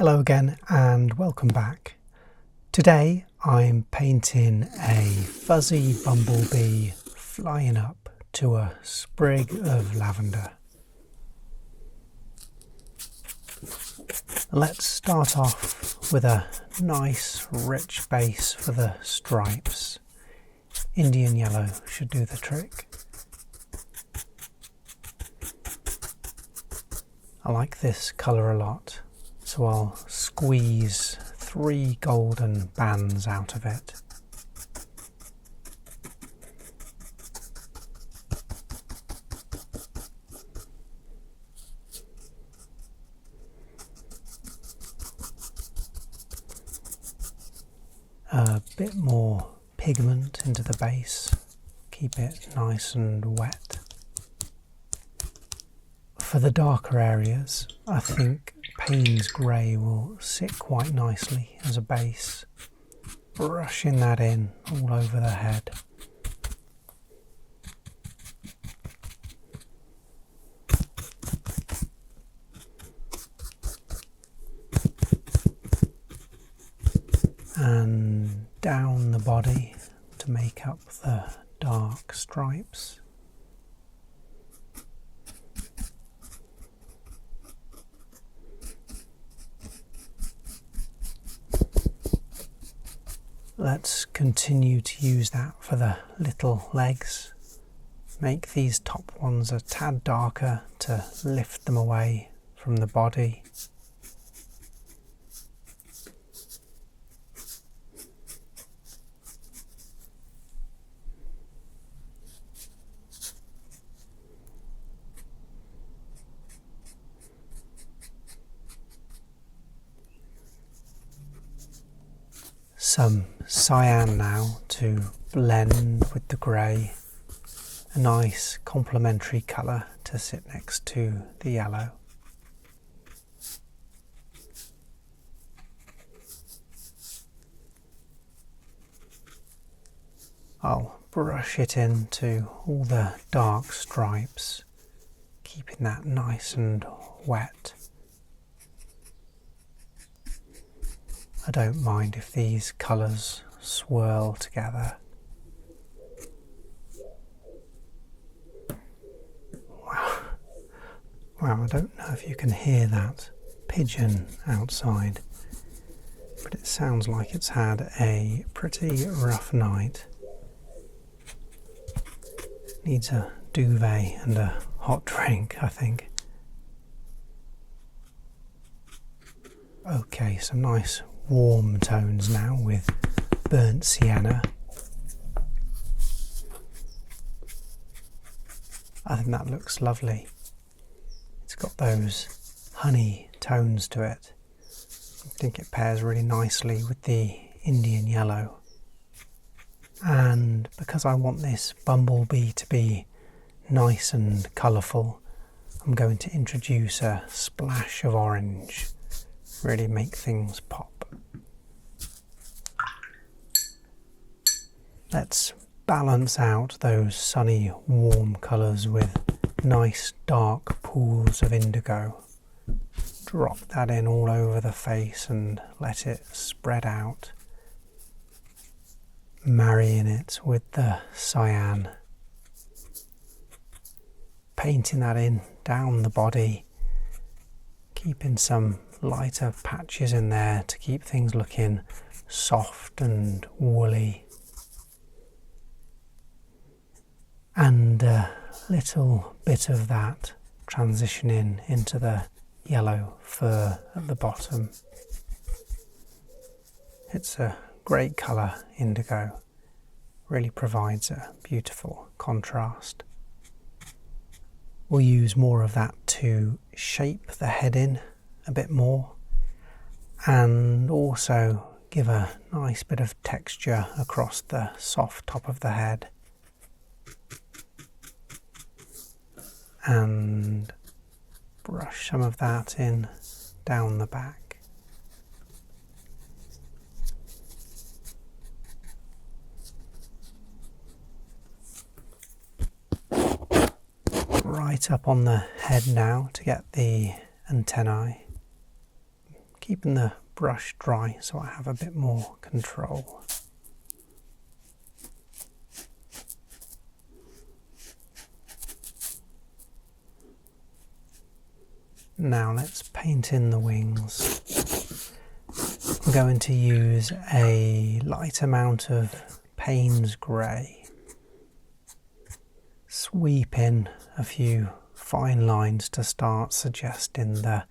Hello again and welcome back. Today I'm painting a fuzzy bumblebee flying up to a sprig of lavender. Let's start off with a nice rich base for the stripes. Indian yellow should do the trick. I like this colour a lot, so I'll squeeze 3 golden bands out of it. A bit more pigment into the base, keep it nice and wet. For the darker areas, I think Payne's Grey will sit quite nicely as a base, brushing that in all over the head. And down the body to make up the dark stripes. Let's continue to use that for the little legs. Make these top ones a tad darker to lift them away from the body. Some cyan now to blend with the grey, a nice complementary colour to sit next to the yellow. I'll brush it into all the dark stripes, keeping that nice and wet. I don't mind if these colours swirl together. Wow, I don't know if you can hear that pigeon outside, but it sounds like it's had a pretty rough night. Needs a duvet and a hot drink, I think. Okay, some nice warm tones now with burnt sienna. I think that looks lovely. It's got those honey tones to it. I think it pairs really nicely with the Indian yellow. And because I want this bumblebee to be nice and colourful, I'm going to introduce a splash of orange. Really make things pop. Let's balance out those sunny warm colours with nice dark pools of indigo. Drop that in all over the face and let it spread out, marrying it with the cyan, painting that in down the body, keeping some lighter patches in there to keep things looking soft and woolly. And a little bit of that transitioning into the yellow fur at the bottom. It's a great colour, indigo. Really provides a beautiful contrast. We'll use more of that to shape the head in a bit more, and also give a nice bit of texture across the soft top of the head. And brush some of that in down the back. Right up on the head now to get the antennae. keeping the brush dry so I have a bit more control. Now let's paint in the wings. I'm going to use a light amount of Payne's grey. Sweep in a few fine lines to start suggesting the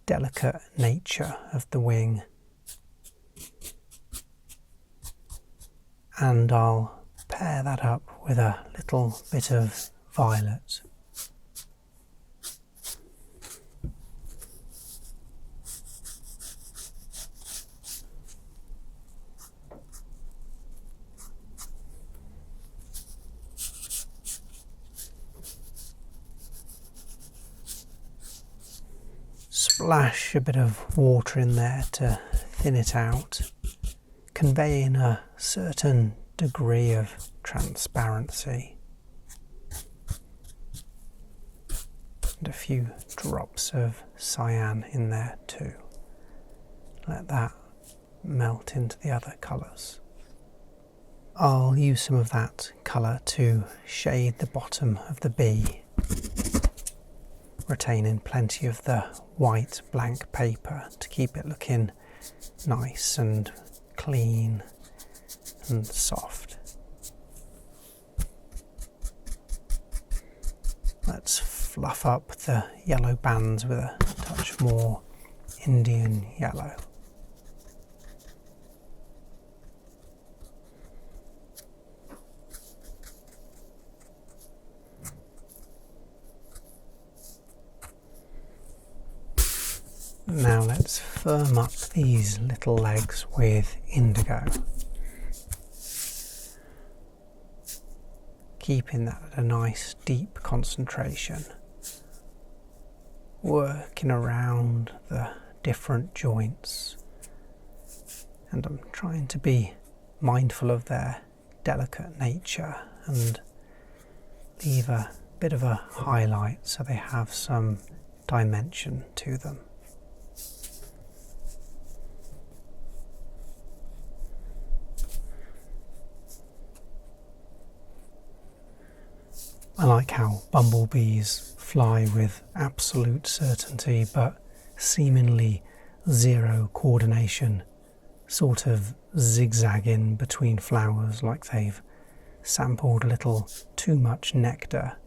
delicate nature of the wing. And I'll pair that up with a little bit of violet. Splash a bit of water in there to thin it out, conveying a certain degree of transparency. And a few drops of cyan in there too. Let that melt into the other colours. I'll use some of that colour to shade the bottom of the bee, retaining plenty of the white blank paper to keep it looking nice and clean and soft. Let's fluff up the yellow bands with a touch more Indian yellow. Now let's firm up these little legs with indigo, keeping that at a nice deep concentration, working around the different joints, and I'm trying to be mindful of their delicate nature and leave a bit of a highlight so they have some dimension to them. I like how bumblebees fly with absolute certainty but seemingly zero coordination, sort of zigzagging between flowers like they've sampled a little too much nectar.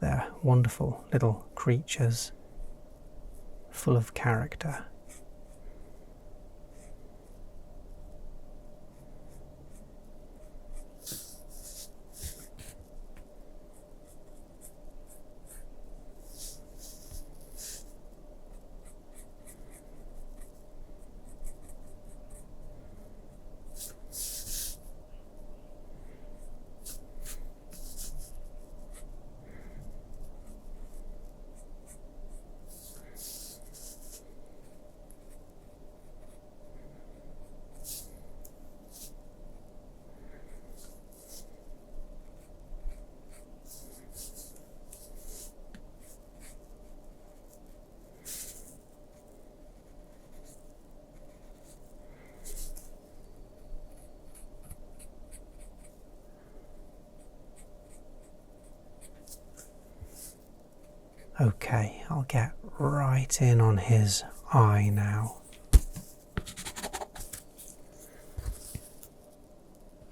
They're wonderful little creatures, full of character. Okay, I'll get right in on his eye now.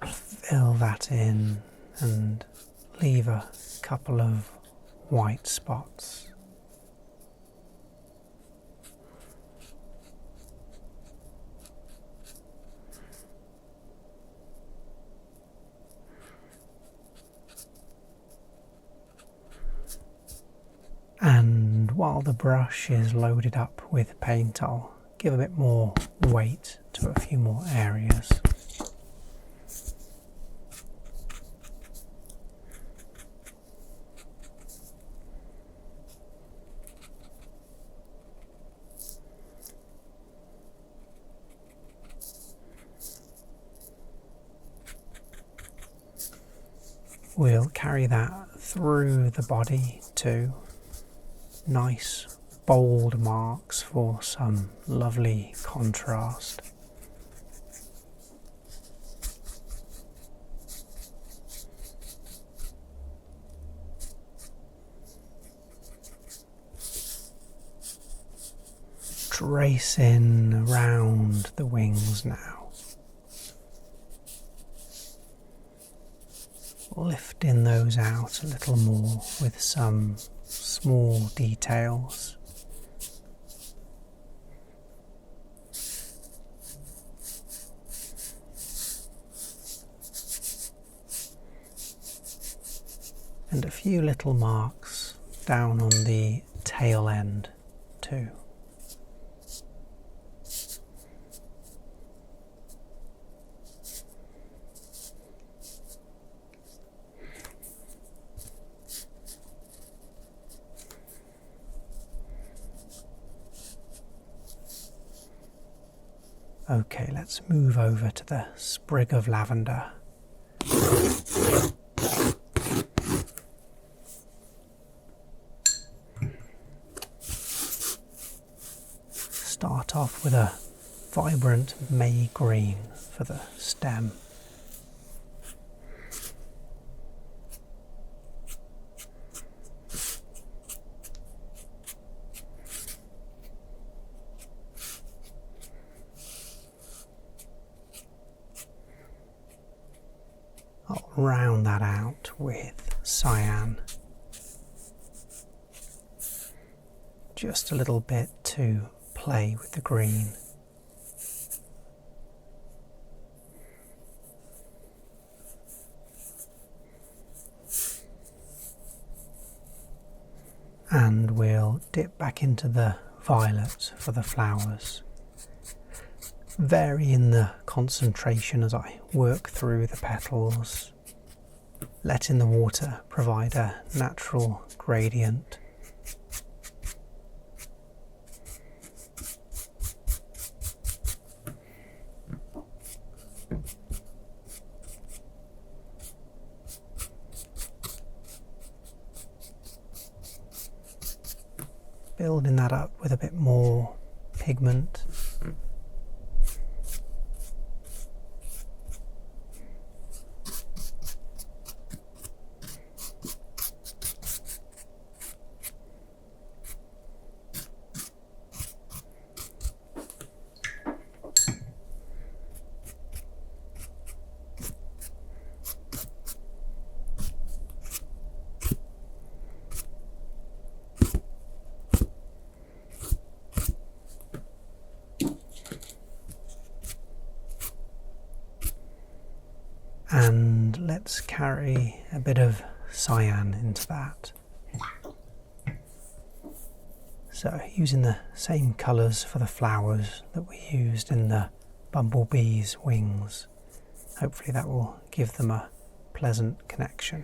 Fill that in and leave a couple of white spots. And while the brush is loaded up with paint, I'll give a bit more weight to a few more areas. We'll carry that through the body too. Nice bold marks for some lovely contrast. Tracing around the wings now, lifting those out a little more with some small details. And a few little marks down on the tail end too. Okay, let's move over to the sprig of lavender. Start off with a vibrant May green for the stem. I'll round that out with cyan. Just a little bit to play with the green. And we'll dip back into the violet for the flowers, varying the concentration as I work through the petals, letting the water provide a natural gradient. Building that up with a bit more pigment. And let's carry a bit of cyan into that. So using the same colours for the flowers that we used in the bumblebee's wings. Hopefully that will give them a pleasant connection.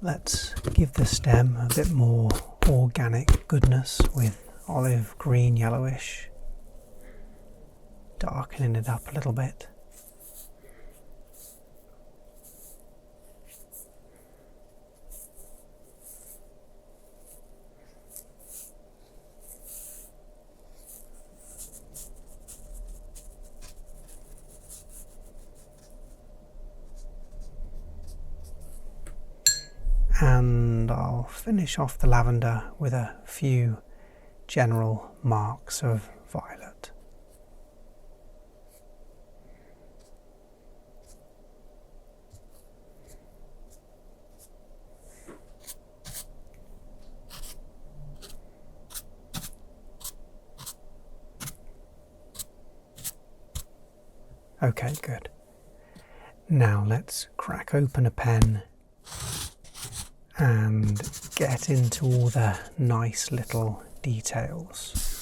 Let's give the stem a bit more organic goodness with olive green yellowish, darkening it up a little bit. And I'll finish off the lavender with a few general marks of violet. Okay, good. Now let's crack open a pen and get into all the nice little details.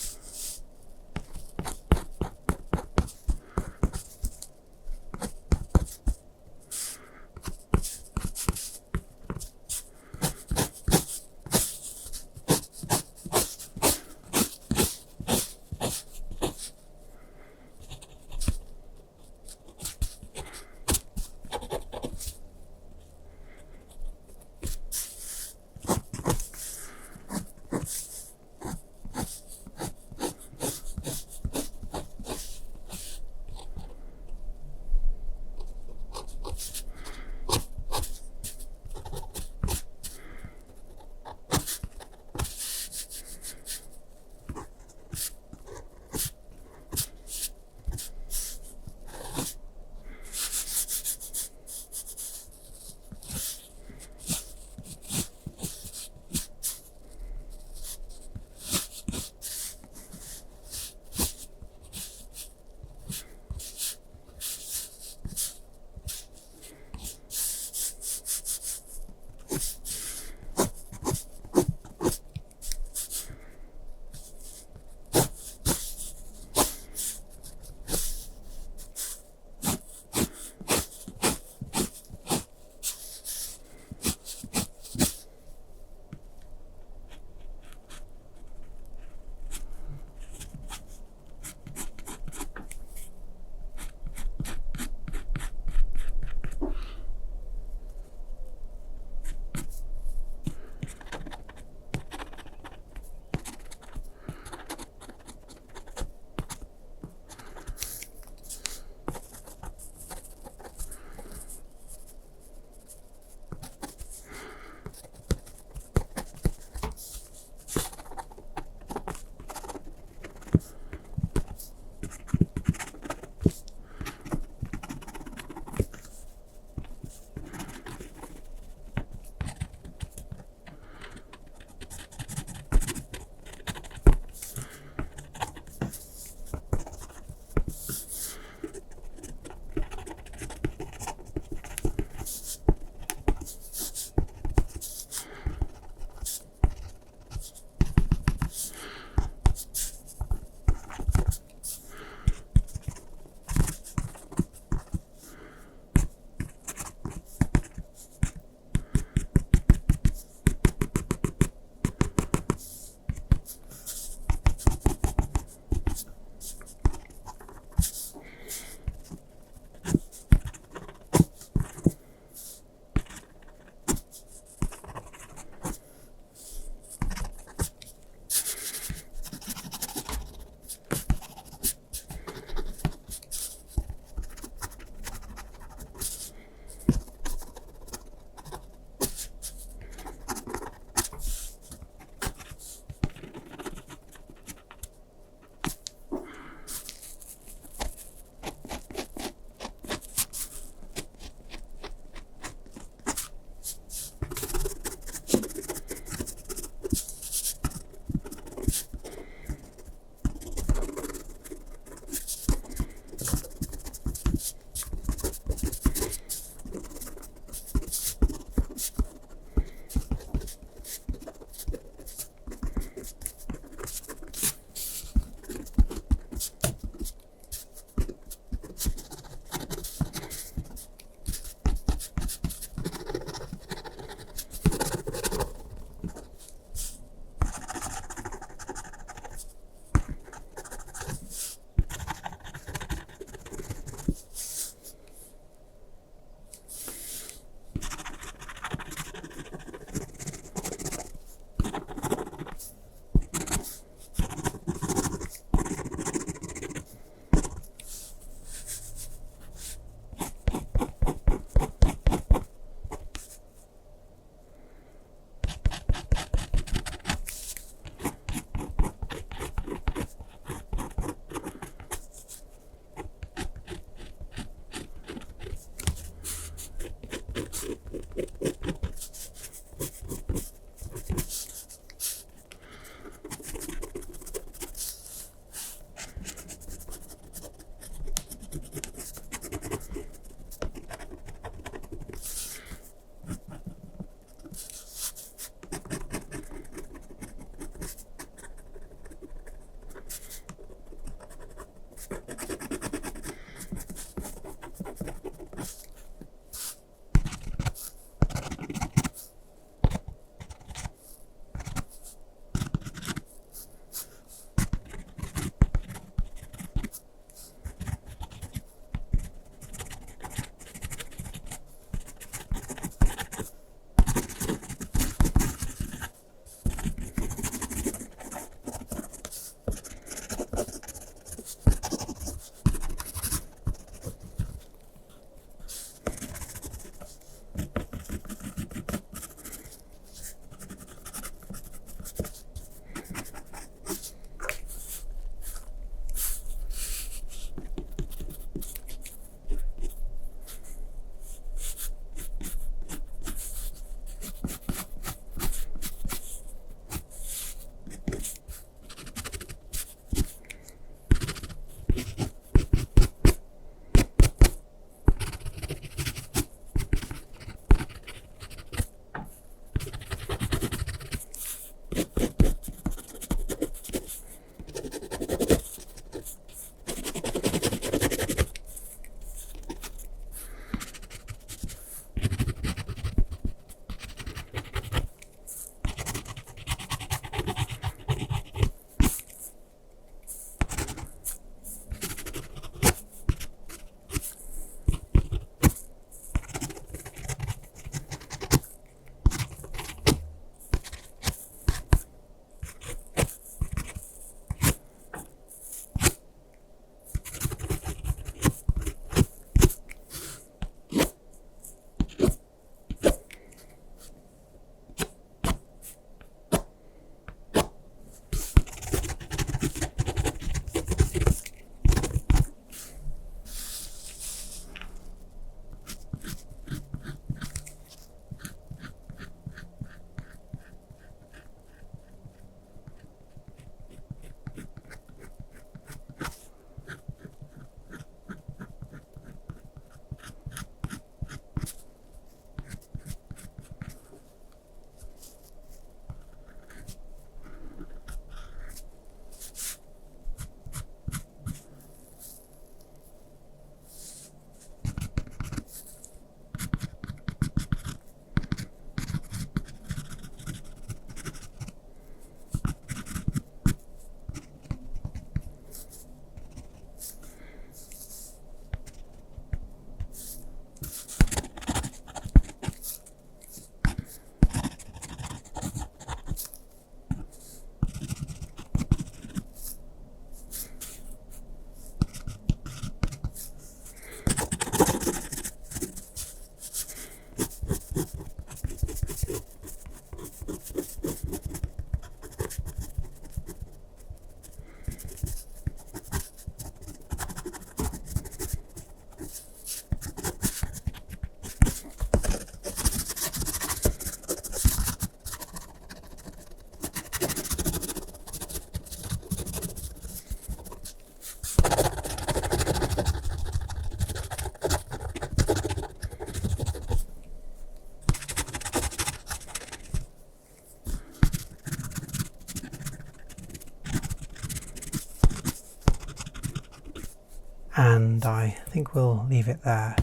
and I think we'll leave it there.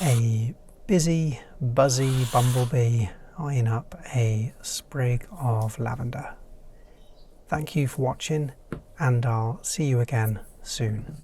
A busy, buzzy bumblebee eyeing up a sprig of lavender. Thank you for watching, and I'll see you again soon.